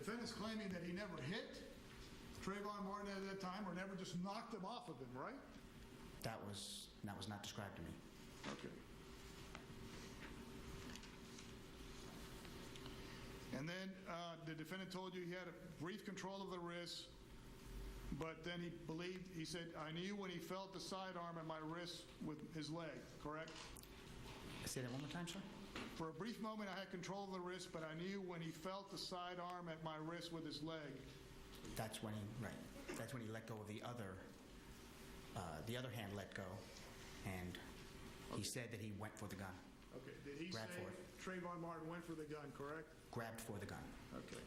defendant's claiming that he never hit Trayvon Martin at that time, or never just knocked him off of him, right? That was not described to me. Okay. And then the defendant told you he had a brief control of the wrist, but then he said, I knew when he felt the sidearm at my wrist with his leg, correct? Say that one more time, sir? For a brief moment, I had control of the wrist, but I knew when he felt the sidearm at my wrist with his leg. That's when he, right. That's when he let go of the other hand let go, and he said that he went for the gun. Okay. Did he Grabbed say for it. Trayvon Martin went for the gun, correct? Grabbed for the gun. Okay.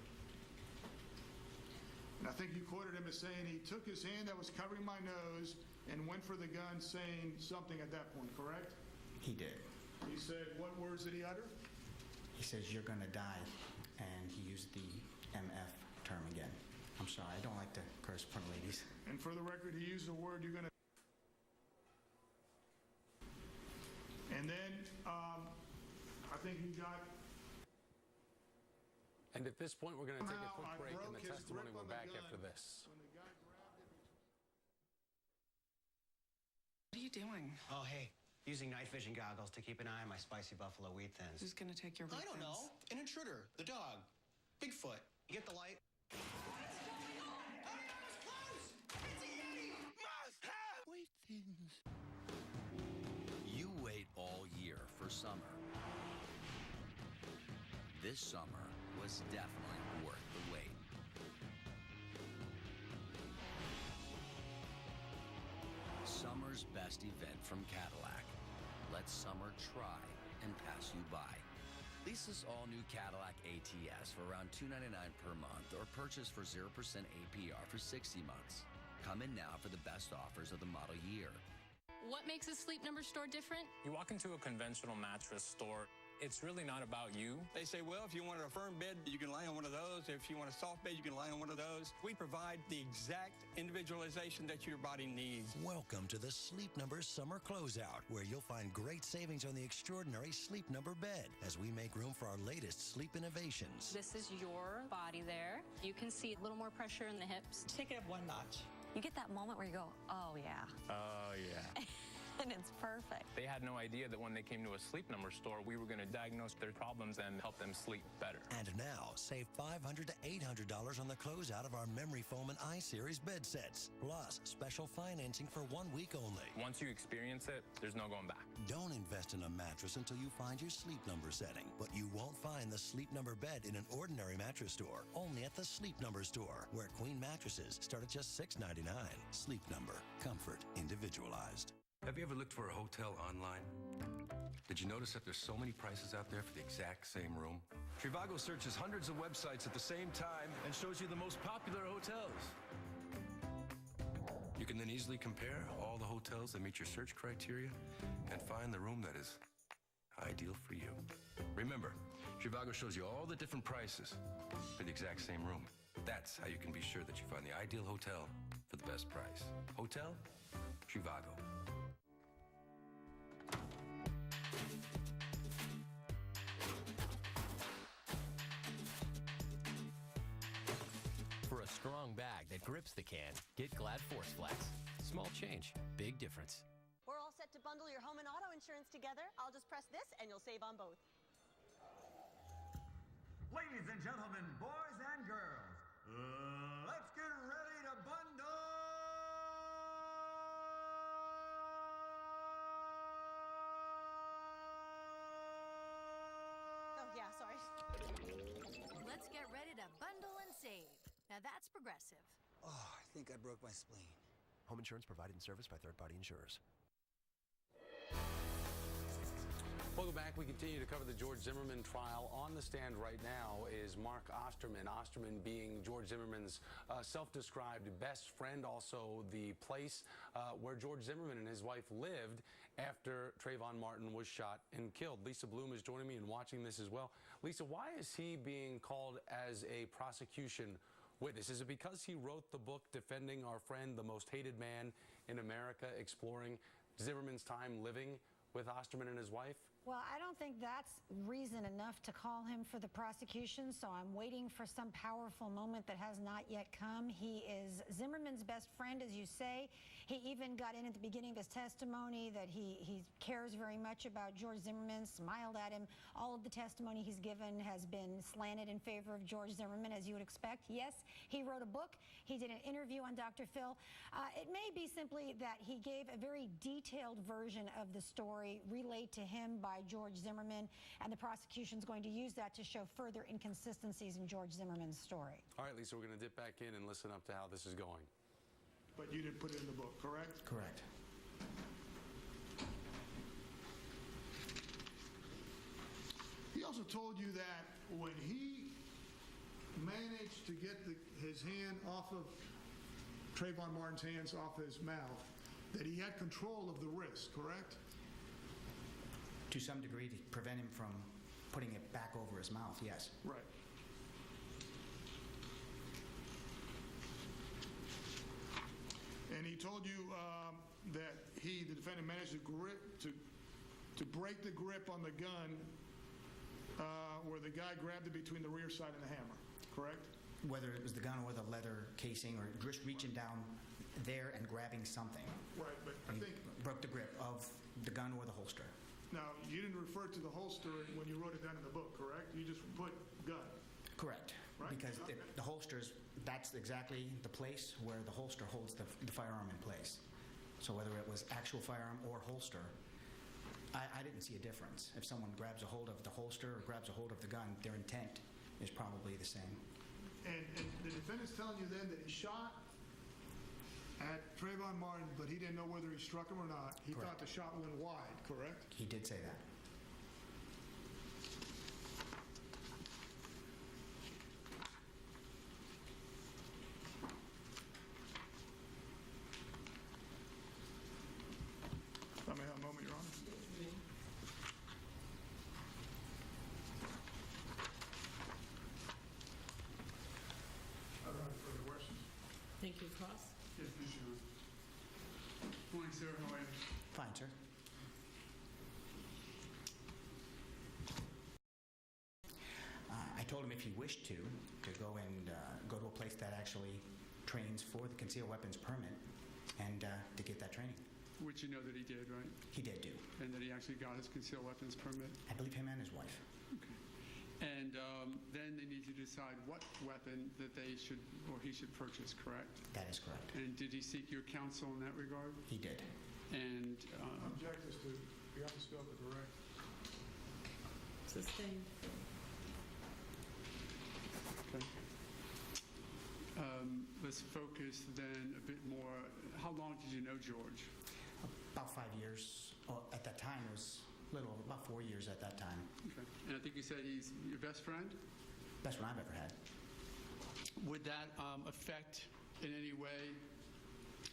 And I think you quoted him as saying he took his hand that was covering my nose and went for the gun, saying something at that point, correct? He did. He said, what words did he utter? He says, you're going to die, and he used the MF term again. I'm sorry, I don't like to curse in front of ladies. And for the record, he used the word, you're going to... And then I think he got... And at this point, we're going to take a quick break, and the his testimony grip will on be the back gun. after this. When the guy grabbed him, What are you doing? Oh, hey. Using night vision goggles to keep an eye on my spicy buffalo wheat thins. Who's gonna take your wheat I don't thins? know. An intruder. The dog. Bigfoot. You get the light? What's going on? Hurry up, it's close! It's a Yeti! Must have wheat thins. You wait all year for summer. This summer was definitely worth the wait. Summer's best event from Cadillac. Let summer try and pass you by. Lease all-new Cadillac ATS for around $299 per month, or purchase for 0% APR for 60 months. Come in now for the best offers of the model year. What makes a Sleep Number store different? You walk into a conventional mattress store, it's really not about you. They say, well, if you want a firm bed, you can lie on one of those. If you want a soft bed, you can lie on one of those. We provide the exact individualization that your body needs. Welcome to the Sleep Number Summer Closeout, where you'll find great savings on the extraordinary Sleep Number bed as we make room for our latest sleep innovations. This is your body there. You can see a little more pressure in the hips. Take it up one notch. You get that moment where you go, oh yeah. Oh, yeah. And it's perfect. They had no idea that when they came to a Sleep Number store, we were going to diagnose their problems and help them sleep better. And now, save $500 to $800 on the closeout of our Memory Foam and I-Series bed sets. Plus, special financing for 1 week only. Once you experience it, there's no going back. Don't invest in a mattress until you find your Sleep Number setting. But you won't find the Sleep Number bed in an ordinary mattress store. Only at the Sleep Number store, where queen mattresses start at just $6.99. Sleep Number. Comfort individualized. Have you ever looked for a hotel online? Did you notice that there's so many prices out there for the exact same room? Trivago searches hundreds of websites at the same time and shows you the most popular hotels. You can then easily compare all the hotels that meet your search criteria and find the room that is ideal for you. Remember, Trivago shows you all the different prices for the exact same room. That's how you can be sure that you find the ideal hotel for the best price. Hotel Trivago. For a strong bag that grips the can, get Glad Force Flex. Small change, big difference. We're all set to bundle your home and auto insurance together. I'll just press this and you'll save on both. Ladies and gentlemen, boys and girls, let's get ready to bundle! Oh, yeah, sorry. Let's get ready to bundle and save. Now that's progressive. Oh, I think I broke my spleen. Home insurance provided and serviced by third-party insurers. Welcome back. We continue to cover the George Zimmerman trial. On the stand right now is Mark Osterman. Osterman being George Zimmerman's self-described best friend, also the place where George Zimmerman and his wife lived after Trayvon Martin was shot and killed. Lisa Bloom is joining me and watching this as well. Lisa, why is he being called as a prosecution witness? Is it because he wrote the book Defending Our Friend, the Most Hated Man in America, exploring Zimmerman's time living with Osterman and his wife? Well, Well, I don't think that's reason enough to call him for the prosecution, so I'm waiting for some powerful moment that has not yet come. He is Zimmerman's best friend, as you say. He even got in at the beginning of his testimony that he cares very much about George Zimmerman, smiled at him. All of the testimony he's given has been slanted in favor of George Zimmerman, as you would expect. Yes, he wrote a book. He did an interview on Dr. Phil. It may be simply that he gave a very detailed version of the story relayed to him by George Zimmerman, and the prosecution's going to use that to show further inconsistencies in George Zimmerman's story. All right, Lisa, we're going to dip back in and listen up to how this is going. But you didn't put it in the book, correct? Correct. He also told you that when he managed to get his hand off of Trayvon Martin's hands off his mouth, that he had control of the wrist, correct? To some degree, to prevent him from putting it back over his mouth, yes. Right. And he told you that the defendant managed to break the grip on the gun where the guy grabbed it between the rear side and the hammer, correct? Whether it was the gun or the leather casing or just reaching down there and grabbing something. Right, but I think... broke the grip of the gun or the holster. Now, you didn't refer to the holster when you wrote it down in the book, correct? You just put gun. Correct. Right? Because the holsters, that's exactly the place where the holster holds the firearm in place. So whether it was actual firearm or holster, I didn't see a difference. If someone grabs a hold of the holster or grabs a hold of the gun, their intent is probably the same. And the defendant's telling you then that he shot at Trayvon Martin, but he didn't know whether he struck him or not. He thought the shot went wide, correct? He did say that. Let me have a moment, Your Honor. I don't have any further questions. Thank you, Cross. Yes, Ms. Schumer. Morning, sir. How are you? Fine, sir. I told him if he wished to go to a place that actually trains for the concealed weapons permit and to get that training. Which you know that he did, right? He did do. And that he actually got his concealed weapons permit? I believe him and his wife. Okay. And then they need to decide what weapon that they should, or he should purchase, correct? That is correct. And did he seek your counsel in that regard? He did. And Object is to be on the scope of direct. Sustained. Okay. Let's focus then a bit more. How long did you know George? About 5 years. Well, at that time, it was about 4 years at that time. Okay. And I think you said he's your best friend? Best friend I've ever had. Would that affect in any way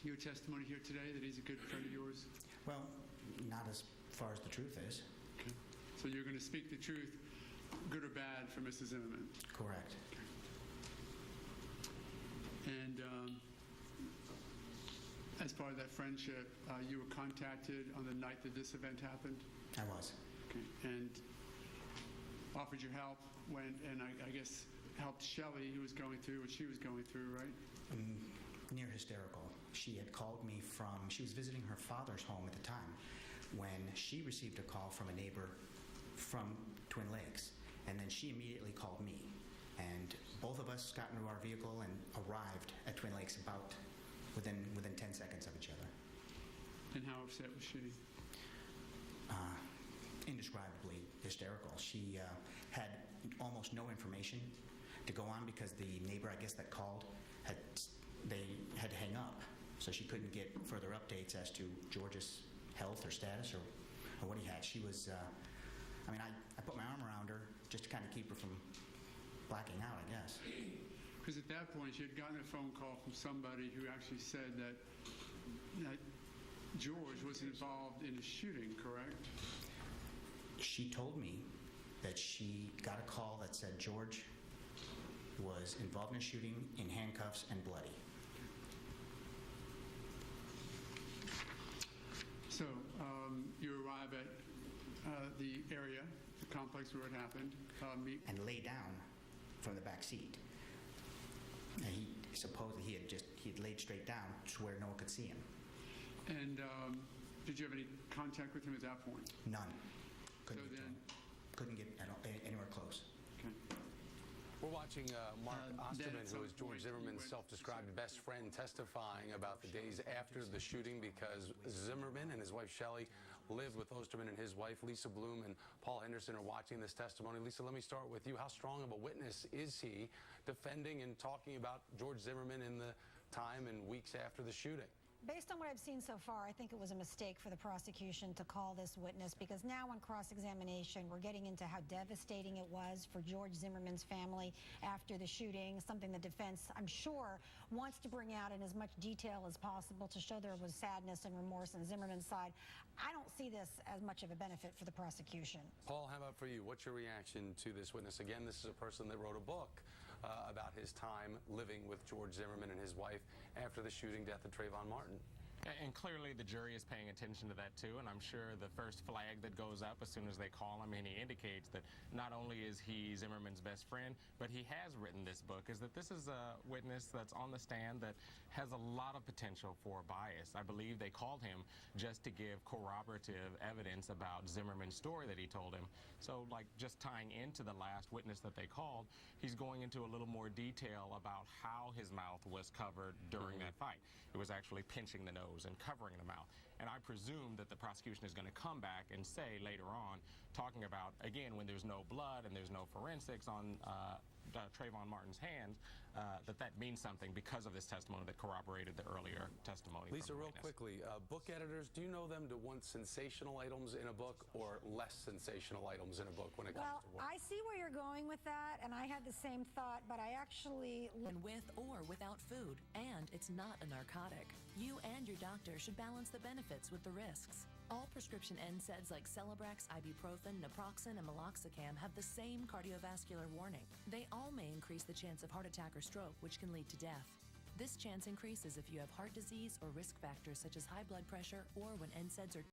your testimony here today, that he's a good friend of yours? Well, not as far as the truth is. Okay. So you're going to speak the truth, good or bad, for Mrs. Zimmerman? Correct. Okay. And as part of that friendship, you were contacted on the night that this event happened? I was. Okay. And offered your help and I guess helped Shelley, who was going through what she was going through, right? Near hysterical. She had called me she was visiting her father's home at the time when she received a call from a neighbor from Twin Lakes. And then she immediately called me. And both of us got into our vehicle and arrived at Twin Lakes about within 10 seconds of each other. And how upset was she? Indescribably hysterical. She had almost no information to go on because the neighbor, I guess, that called, they had to hang up. So she couldn't get further updates as to George's health or status or what he had. She was, I put my arm around her just to kind of keep her from blacking out, I guess. Because at that point, she had gotten a phone call from somebody who actually said that George was involved in a shooting, correct? She told me that she got a call that said George was involved in a shooting, in handcuffs, and bloody. So you arrive at the area, the complex where it happened. And lay down from the back seat. And he supposedly he had laid straight down to where no one could see him. And did you have any contact with him at that point? None. Couldn't get anywhere close. Okay. We're watching Mark Osterman, who is George Zimmerman's self-described best friend, testifying about the days after the shooting, because Zimmerman and his wife Shelley lived with Osterman, and his wife Lisa Bloom and Paul Henderson are watching this testimony. Lisa, let me start with you. How strong of a witness is he defending and talking about George Zimmerman in the time and weeks after the shooting? Based on what I've seen so far, I think it was a mistake for the prosecution to call this witness, because now on cross-examination, we're getting into how devastating it was for George Zimmerman's family after the shooting, something the defense, I'm sure, wants to bring out in as much detail as possible to show there was sadness and remorse on Zimmerman's side. I don't see this as much of a benefit for the prosecution. Paul, how about for you? What's your reaction to this witness? Again, this is a person that wrote a book about his time living with George Zimmerman and his wife after the shooting death of Trayvon Martin. And clearly the jury is paying attention to that too, and I'm sure the first flag that goes up as soon as they call him, and he indicates that not only is he Zimmerman's best friend, but he has written this book, is that this is a witness that's on the stand that has a lot of potential for bias. I believe they called him just to give corroborative evidence about Zimmerman's story that he told him. So, like, just tying into the last witness that they called, he's going into a little more detail about how his mouth was covered during that fight. It was actually pinching the nose and covering the mouth. And I presume that the prosecution is going to come back and say later on, talking about, again, when there's no blood and there's no forensics on Trayvon Martin's hands, that means something because of this testimony that corroborated the earlier testimony. Lisa, real quickly, book editors, do you know them to want sensational items in a book or less sensational items in a book when it comes to work? I see where you're going with that, and I had the same thought, but I actually... With or without food, and it's not a narcotic. You and your doctor should balance the benefits with the risks. All prescription NSAIDs like Celebrex, ibuprofen, naproxen, and meloxicam have the same cardiovascular warning. They all may increase the chance of heart attack or stroke, which can lead to death. This chance increases if you have heart disease or risk factors such as high blood pressure or when NSAIDs are